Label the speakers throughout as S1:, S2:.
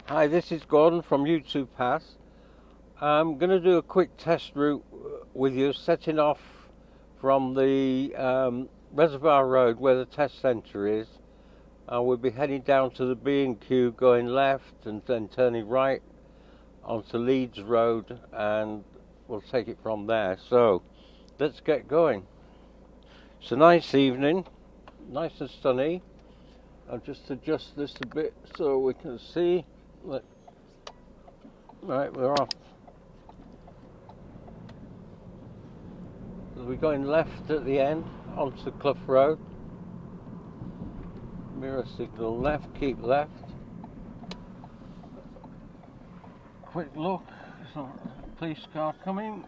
S1: Hi, this is Gordon from YouTube Pass. I'm going to do a quick test route with you, setting off from the Reservoir Road where the test centre is. We'll be heading down to the B&Q, going left and then turning right onto Leeds Road, and we'll take it from there. So let's get going. It's a nice evening, nice and sunny. I'll just adjust this a bit so we can see. Right, we're off. We're going left at the end onto Clough Road. Mirror signal left, keep left. Quick look, there's a police car coming.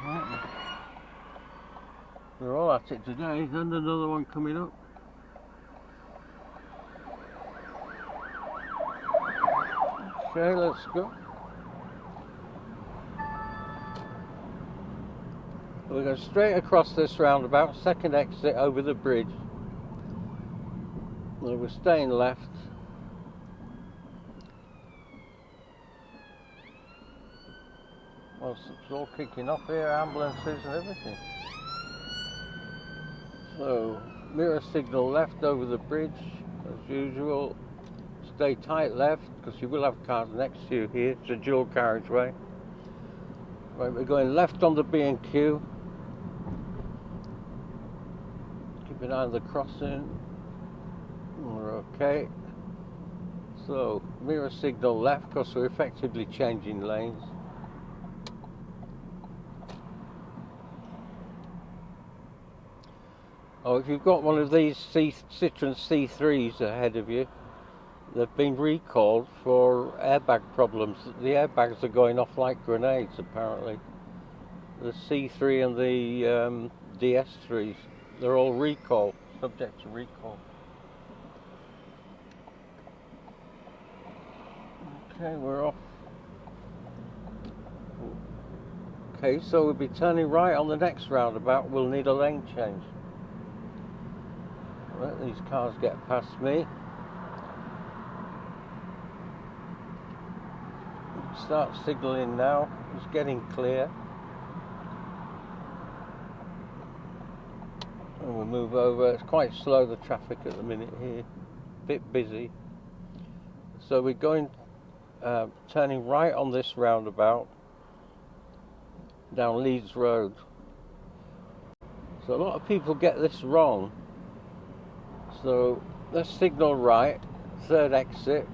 S1: Right. We're all at it today, then another one coming up. Okay, let's go. We're going straight across this roundabout, second exit over the bridge. And we're staying left. Well, it's all kicking off here, ambulances and everything. So, mirror signal left over the bridge, as usual. Stay tight left, because you will have cars next to you here. It's a dual carriageway. Right, we're going left on the B&Q. Keep an eye on the crossing. We're okay. So, mirror signal left, because we're effectively changing lanes. Oh, if you've got one of these Citroen C3s ahead of you, they've been recalled for airbag problems. The airbags are going off like grenades, apparently. The C3 and the DS3s, they're all recalled, subject to recall. Okay, we're off. Okay, so we'll be turning right on the next roundabout. We'll need a lane change. Let these cars get past me. Start signalling now. It's getting clear. And we'll move over. It's quite slow, the traffic at the minute here. Bit busy. So we're going turning right on this roundabout down Leeds Road. So a lot of people get this wrong. So let's signal right, third exit.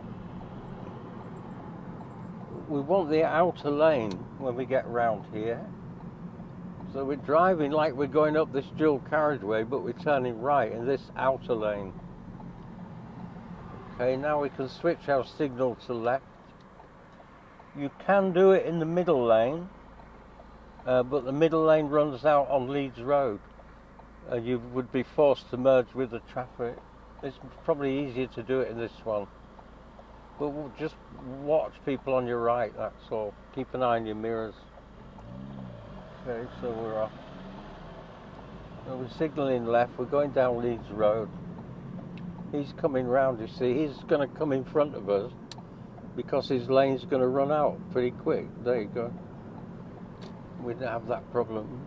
S1: We want the outer lane when we get round here. So we're driving like we're going up this dual carriageway, but we're turning right in this outer lane. Okay, now we can switch our signal to left. You can do it in the middle lane, but the middle lane runs out on Leeds Road. You would be forced to merge with the traffic. It's probably easier to do it in this one. But we'll just watch people on your right, that's all. Keep an eye on your mirrors. Okay, so we're off. So we're signalling left, we're going down Leeds Road. He's coming round, you see. He's going to come in front of us because his lane's going to run out pretty quick. There you go. We didn't have that problem.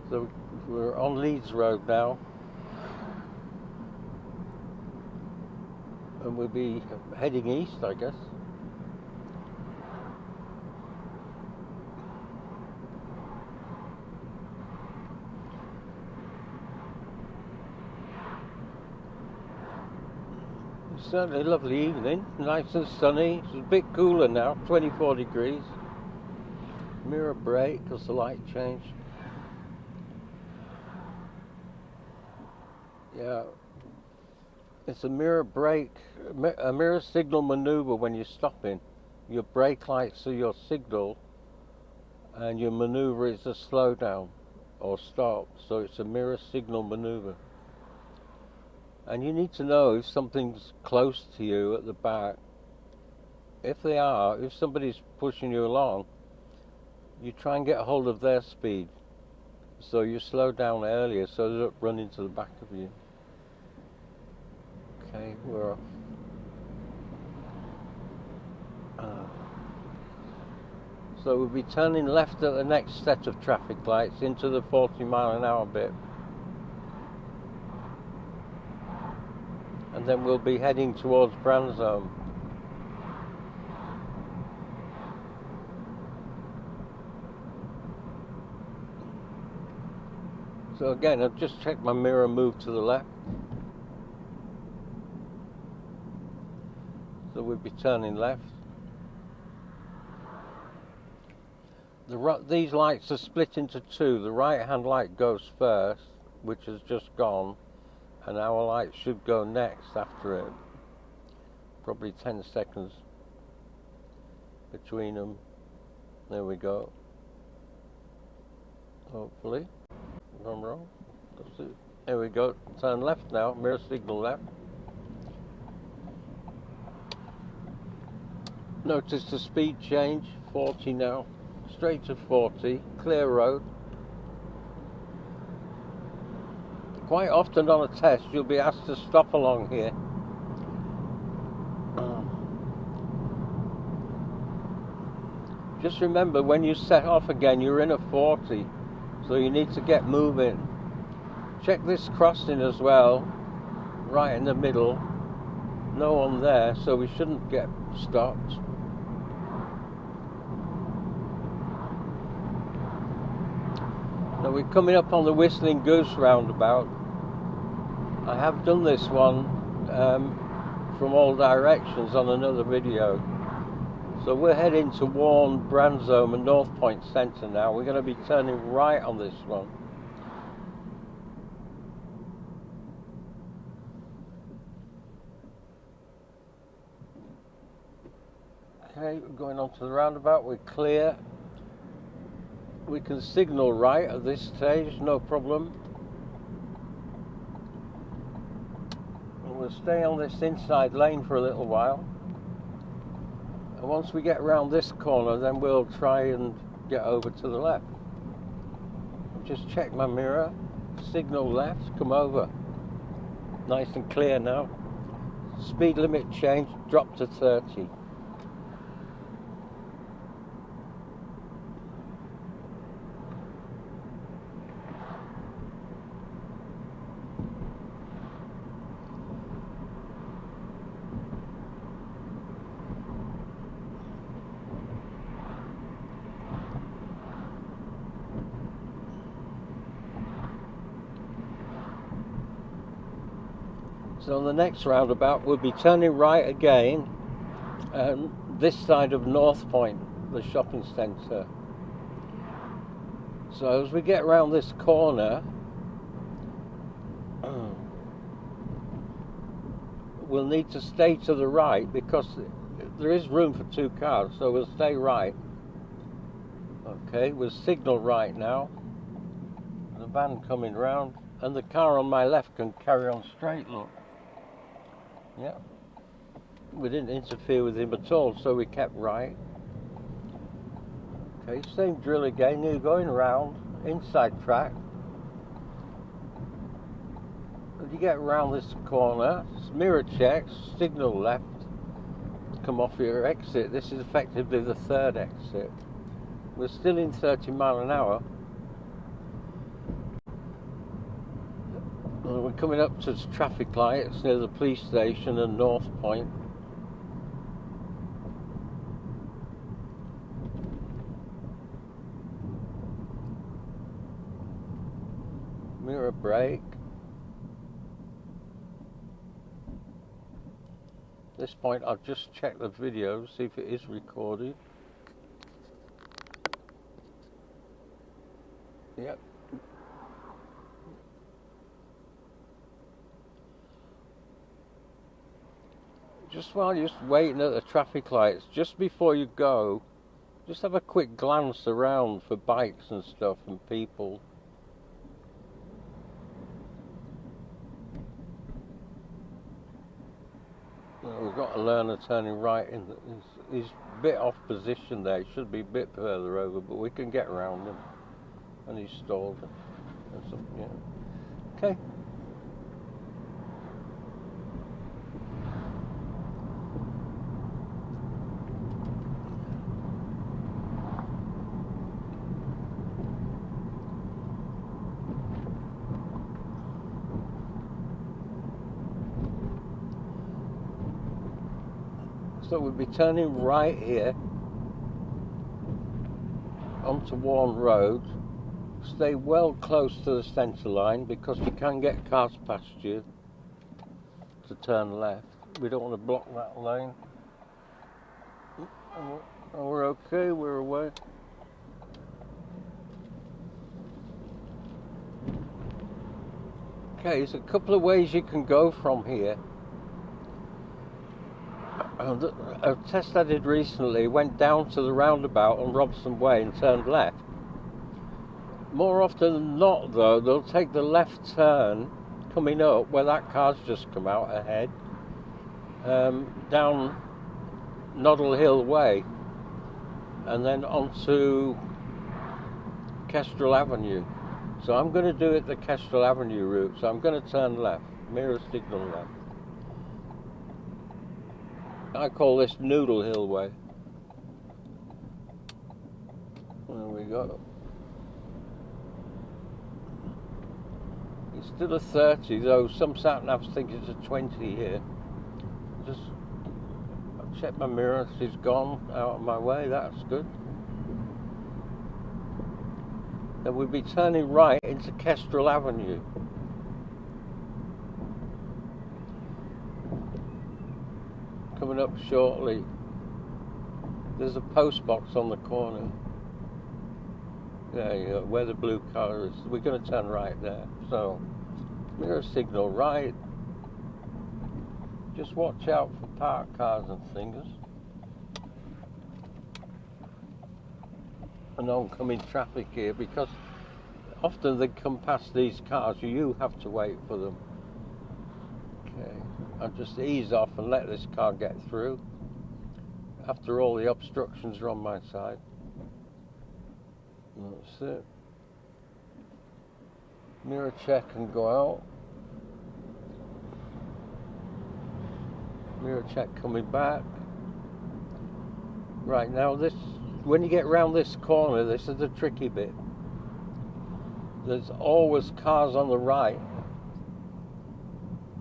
S1: So we're on Leeds Road now. And we'll be heading east, I guess. It's certainly a lovely evening, nice and sunny. It's a bit cooler now, 24 degrees. Mirror brake because the light changed. Yeah. It's a mirror brake, a mirror signal maneuver when you're stopping. Your brake lights are your signal, and your maneuver is a slow down or stop. So it's a mirror signal maneuver. And you need to know if something's close to you at the back. If somebody's pushing you along, you try and get a hold of their speed. So you slow down earlier so they don't run into the back of you. Okay, we're off. So we'll be turning left at the next set of traffic lights into the 40-mile-an-hour bit. And then we'll be heading towards Branzome. So again, I've just checked my mirror, moved to the left. So we'll be turning left. These lights are split into two. The right-hand light goes first, which has just gone, and our light should go next after it. Probably 10 seconds between them. There we go. Hopefully. If I'm wrong. That's it. There we go. Turn left now. Mirror signal left. Notice the speed change. 40 now. Straight to 40. Clear road. Quite often on a test you'll be asked to stop along here. Just remember, when you set off again you're in a 40, so you need to get moving. Check this crossing as well, right in the middle. No one there, so we shouldn't get stopped. Now we're coming up on the Whistling Goose roundabout. I have done this one from all directions on another video. So we're heading to Warren, Branzome and North Point Centre now. We're going to be turning right on this one. Okay, we're going on to the roundabout. We're clear. We can signal right at this stage, no problem. And we'll stay on this inside lane for a little while. And once we get around this corner, then we'll try and get over to the left. Just check my mirror, signal left, come over. Nice and clear now. Speed limit change, drop to 30. So on the next roundabout we'll be turning right again, this side of North Point, the shopping centre. So as we get around this corner, we'll need to stay to the right because there is room for two cars, so we'll stay right. Okay, we'll signal right now. The van coming round, and the car on my left can carry on straight, look. Yeah, we didn't interfere with him at all, so we kept right. Okay, same drill again. You're going around, inside track. As you get around this corner, mirror checks, signal left, come off your exit. This is effectively the third exit. We're still in 30 mile an hour. We're coming up to traffic lights near the police station and North Point. Mirror brake. At this point I'll just check the video, see if it is recorded. Yep. Just while you're waiting at the traffic lights, just before you go, just have a quick glance around for bikes and stuff and people. We've got a learner turning right in. He's a bit off position there. He should be a bit further over, but we can get around him. And he's stalled. Yeah. Okay. So we'll be turning right here onto Warren Road. Stay well close to the centre line because you can get cars past you to turn left. We don't want to block that lane. Oh, we're okay, we're away. Okay, there's a couple of ways you can go from here. A test I did recently went down to the roundabout on Robson Way and turned left. More often than not, though, they'll take the left turn coming up where that car's just come out ahead, down Noddle Hill Way, and then onto Kestrel Avenue. So I'm going to do it the Kestrel Avenue route, so I'm going to turn left, mirror signal left. I call this Noodle Hill Way. There we go. It's still a 30, though some sat-navs think it's a 20 here. Just check my mirror, she's gone out of my way, that's good. Then we'll be turning right into Kestrel Avenue. Coming up shortly. There's a post box on the corner. There you go, where the blue car is. We're going to turn right there. So, mirror signal right. Just watch out for parked cars and things. And oncoming traffic here, because often they come past these cars, you have to wait for them. Okay, I'll just ease off and let this car get through. After all, the obstructions are on my side. That's it. Mirror check and go out. Mirror check coming back. Right, now this, when you get round this corner, this is the tricky bit. There's always cars on the right,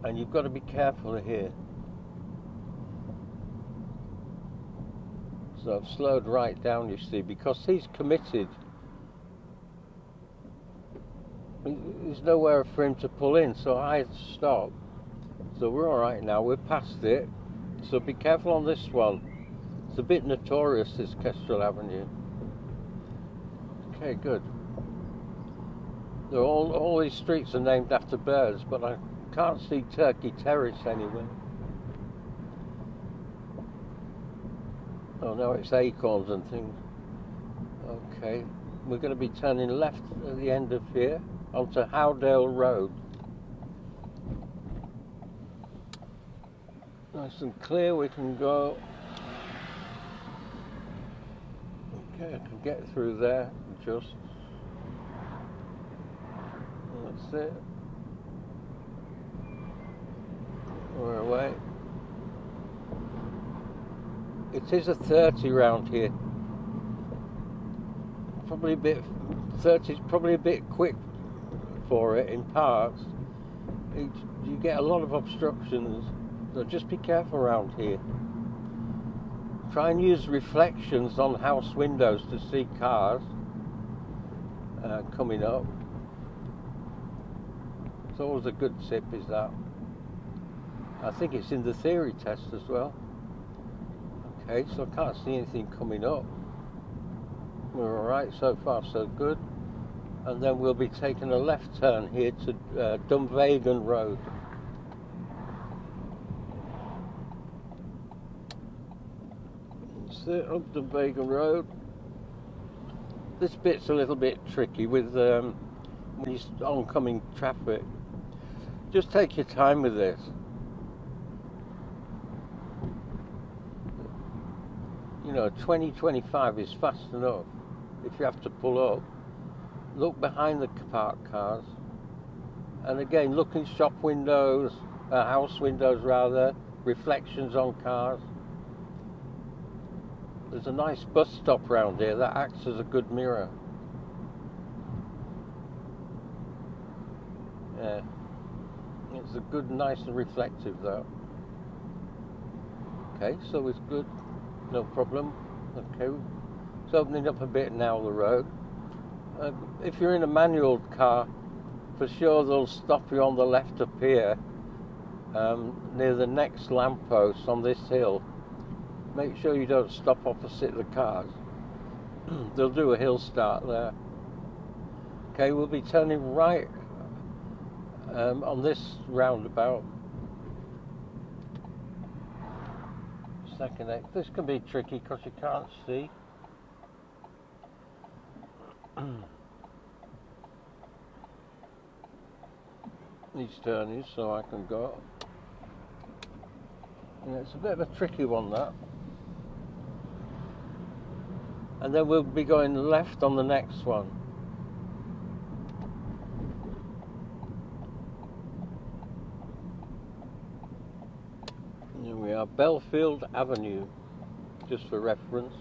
S1: and you've got to be careful here. So I've slowed right down, you see, because he's committed. There's nowhere for him to pull in, so I had to stop. So we're alright now, we're past it. So be careful on this one. It's a bit notorious, this Kestrel Avenue. Okay, good. All these streets are named after birds, but I can't see Turkey Terrace anywhere. Oh no, it's acorns and things. Okay, we're going to be turning left at the end of here onto Howdale Road. Nice and clear, we can go. Okay, I can get through there, just. That's it. We're away. It is a 30 round here. Probably a bit, 30 is probably a bit quick for it in parts. You get a lot of obstructions, so just be careful around here. Try and use reflections on house windows to see cars coming up. It's always a good tip, is that. I think it's in the theory test as well. Okay, so I can't see anything coming up. We're alright, so far so good. And then we'll be taking a left turn here to Dunvegan Road. That's it, up Dunvegan Road. This bit's a little bit tricky with these oncoming traffic. Just take your time with this. You know, 20-25 is fast enough. If you have to pull up, look behind the parked cars. And again, look in shop windows, house windows rather, reflections on cars. There's a nice bus stop around here that acts as a good mirror. Yeah, it's a good, nice and reflective though. Okay, so it's good, no problem. Okay, it's opening up a bit now, the road. If you're in a manual car, for sure they'll stop you on the left up here, near the next lamppost on this hill. Make sure you don't stop opposite the cars. They'll do a hill start there. Okay, we'll be turning right on this roundabout. Second exit. This can be tricky because you can't see. These turnings, so I can go. Yeah, it's a bit of a tricky one, that. And then we'll be going left on the next one. Here we are, Belfield Avenue, just for reference.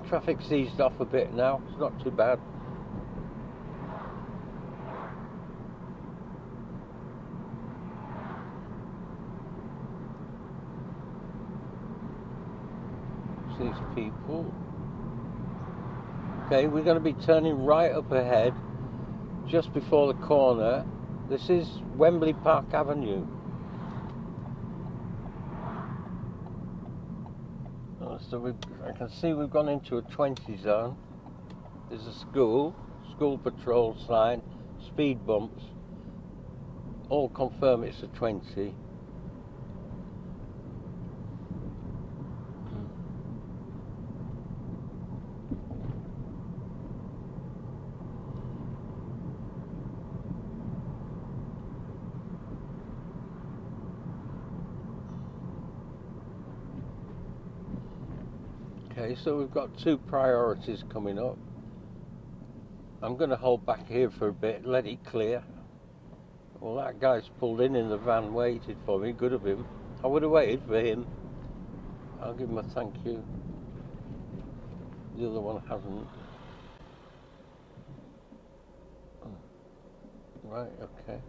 S1: Traffic's eased off a bit now, it's not too bad. These people. Okay, we're going to be turning right up ahead, just before the corner. This is Wembley Park Avenue. So I can see we've gone into a 20 zone. There's a school patrol sign, speed bumps. All confirm it's a 20. Okay, so we've got two priorities coming up. I'm going to hold back here for a bit, let it clear. Well, that guy's pulled in the van, waited for me, good of him. I would have waited for him. I'll give him a thank you. The other one hasn't. Right, okay.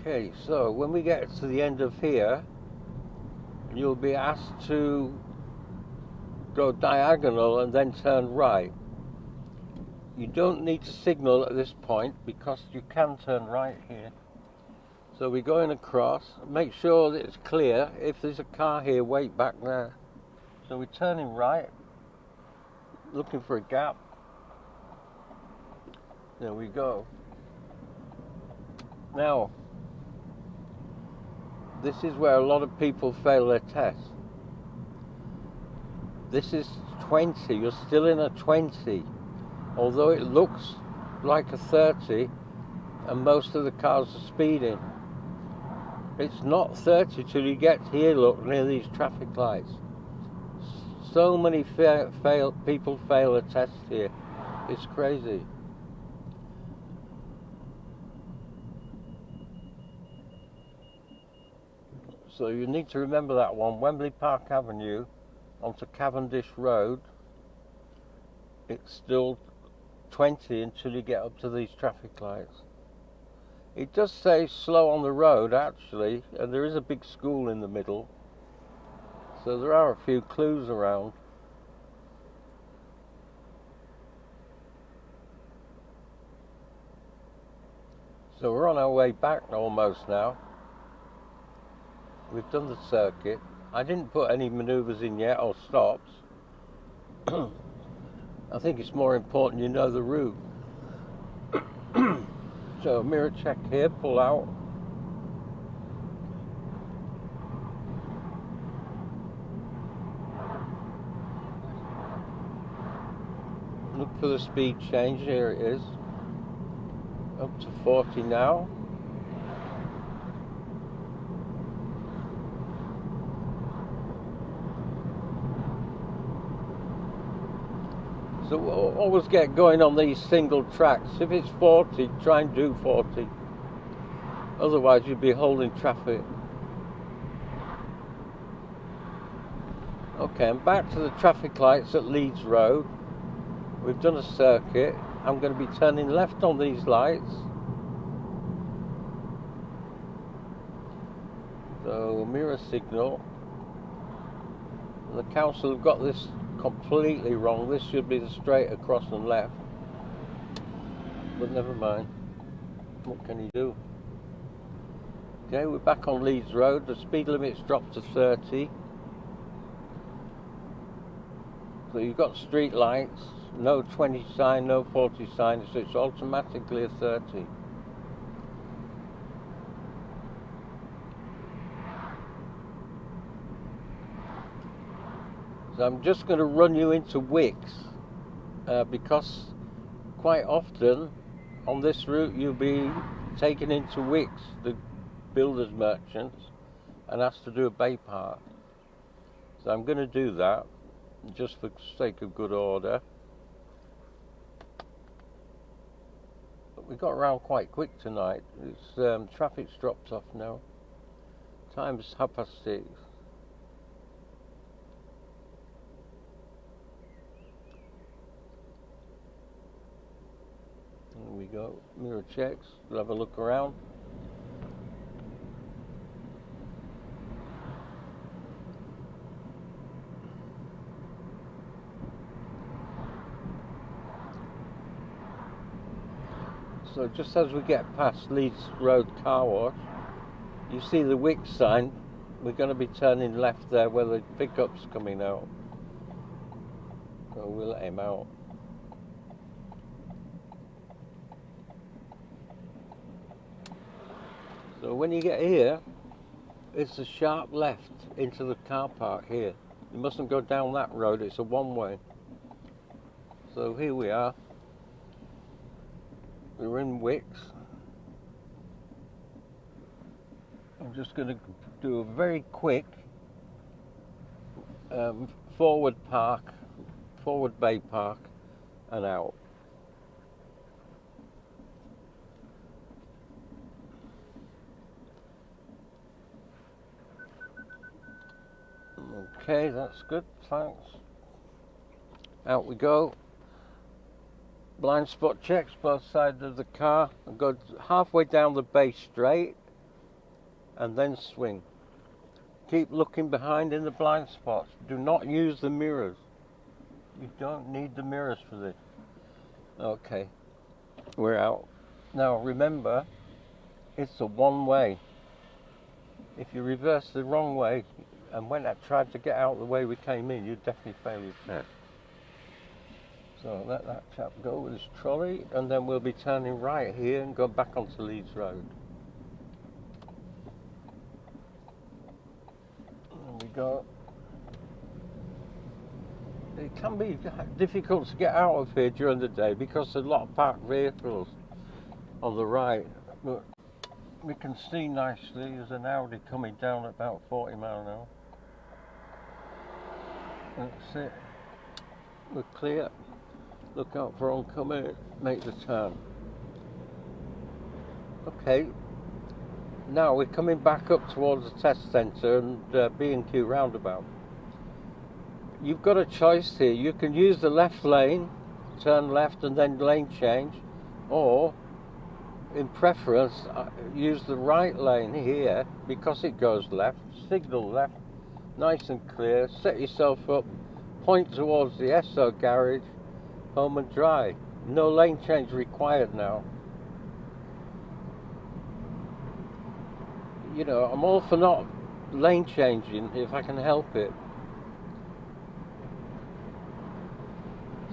S1: Okay, so when we get to the end of here, you'll be asked to go diagonal and then turn right. You don't need to signal at this point because you can turn right here. So we're going across, make sure that it's clear. If there's a car here, wait back there. So we're turning right, looking for a gap. There we go. Now, this is where a lot of people fail their test. This is 20, you're still in a 20. Although it looks like a 30 and most of the cars are speeding. It's not 30 till you get here, look, near these traffic lights. So many people fail a test here. It's crazy. So you need to remember that one, Wembley Park Avenue onto Cavendish Road. It's still 20 until you get up to these traffic lights. It does say slow on the road actually, and there is a big school in the middle. So there are a few clues around. So we're on our way back almost now. We've done the circuit. I didn't put any manoeuvres in yet or stops. I think it's more important you know the route. So mirror check here, pull out. Look for the speed change, here it is. Up to 40 now. So we'll always get going on these single tracks. If it's 40, try and do 40. Otherwise you'll be holding traffic. Okay, I'm back to the traffic lights at Leeds Road. We've done a circuit. I'm going to be turning left on these lights. So, mirror signal. The council have got this completely wrong. This should be the straight across and left. But never mind. What can you do? Okay, we're back on Leeds Road. The speed limit's dropped to 30. So you've got street lights, no 20 sign, no 40 sign, so it's automatically a 30. So I'm just going to run you into Wicks, because quite often on this route you'll be taken into Wicks, the builders merchants, and asked to do a bay park. So I'm going to do that, just for sake of good order. But we got around quite quick tonight. It's traffic's dropped off now. Time's 6:30. There we go. Mirror checks. We'll have a look around. So just as we get past Leeds Road Car Wash, you see the Wicks sign. We're going to be turning left there where the pickup's coming out. So we'll let him out. So when you get here, it's a sharp left into the car park here. You mustn't go down that road, it's a one-way. So here we are. We're in Wicks. I'm just going to do a very quick forward bay park and out. Okay, that's good, thanks. Out we go. Blind spot checks both sides of the car. I'll go halfway down the bay straight and then swing. Keep looking behind in the blind spots. Do not use the mirrors. You don't need the mirrors for this. Okay, we're out. Now remember, it's a one-way. If you reverse the wrong way and when I tried to get out the way we came in, you'd definitely fail your test. So let that chap go with his trolley, and then we'll be turning right here and go back onto Leeds Road. There we go. It can be difficult to get out of here during the day because there's a lot of parked vehicles on the right. But we can see nicely there's an Audi coming down at about 40 miles an hour. That's it. We're clear. Look out for oncoming, make the turn. Okay, now we're coming back up towards the test centre and B&Q roundabout. You've got a choice here. You can use the left lane, turn left and then lane change, or in preference use the right lane here because it goes left, signal left, nice and clear, set yourself up, point towards the SO garage, home and dry. No lane change required now. You know, I'm all for not lane changing if I can help it.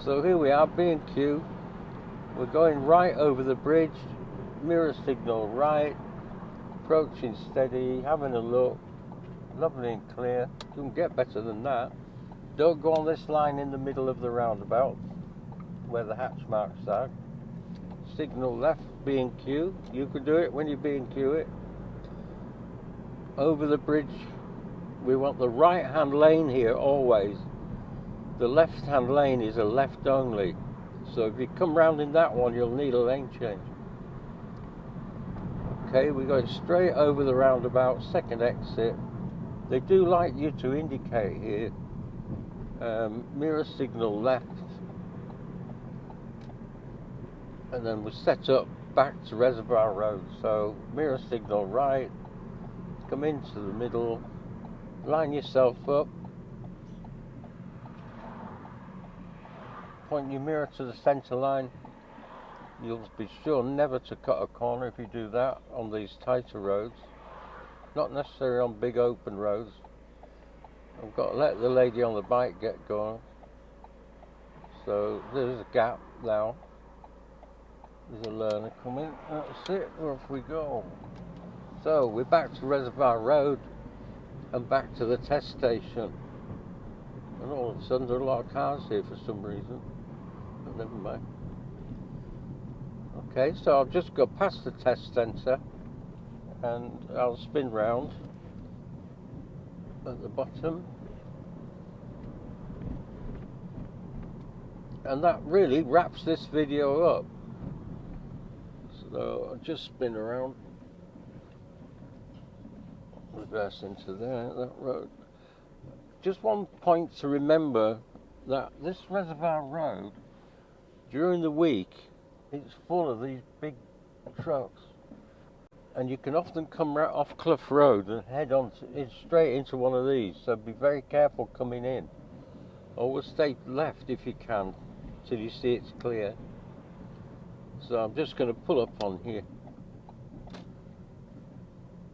S1: So here we are, B&Q. We're going right over the bridge, mirror signal right, approaching steady, having a look, lovely and clear. Couldn't get better than that. Don't go on this line in the middle of the roundabout where the hatch marks are. Signal left, B&Q. You can do it when you B&Q it. Over the bridge, we want the right hand lane here always. The left hand lane is a left only. So if you come round in that one, you'll need a lane change. Okay, we're going straight over the roundabout, second exit. They do like you to indicate here mirror signal left, and then we set up back to Reservoir Road. So mirror signal right, come into the middle, line yourself up, point your mirror to the centre line. You'll be sure never to cut a corner if you do that on these tighter roads, not necessarily on big open roads. I've got to let the lady on the bike get going. So there's a gap now. There's a learner coming. That's it, off we go. So we're back to Reservoir Road and back to the test station. And all of a sudden there are a lot of cars here for some reason. But never mind. Okay, so I'll just go past the test centre and I'll spin round at the bottom. And that really wraps this video up. So I'll just spin around, reverse into there, that road. Just one point to remember, that this Reservoir Road, during the week, it's full of these big trucks. And you can often come right off Clough Road and head on straight into one of these, so be very careful coming in. Always stay left if you can, till you see it's clear. So I'm just going to pull up on here,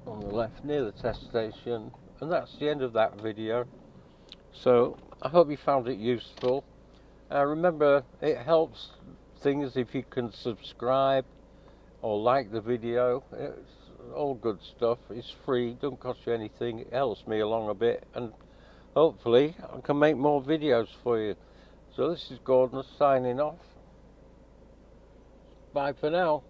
S1: on the left, near the test station, and that's the end of that video. So I hope you found it useful. Remember, it helps things if you can subscribe or like the video. It's all good stuff. It's free, don't cost you anything. It helps me along a bit, and hopefully I can make more videos for you. So this is Gordon signing off. Bye for now.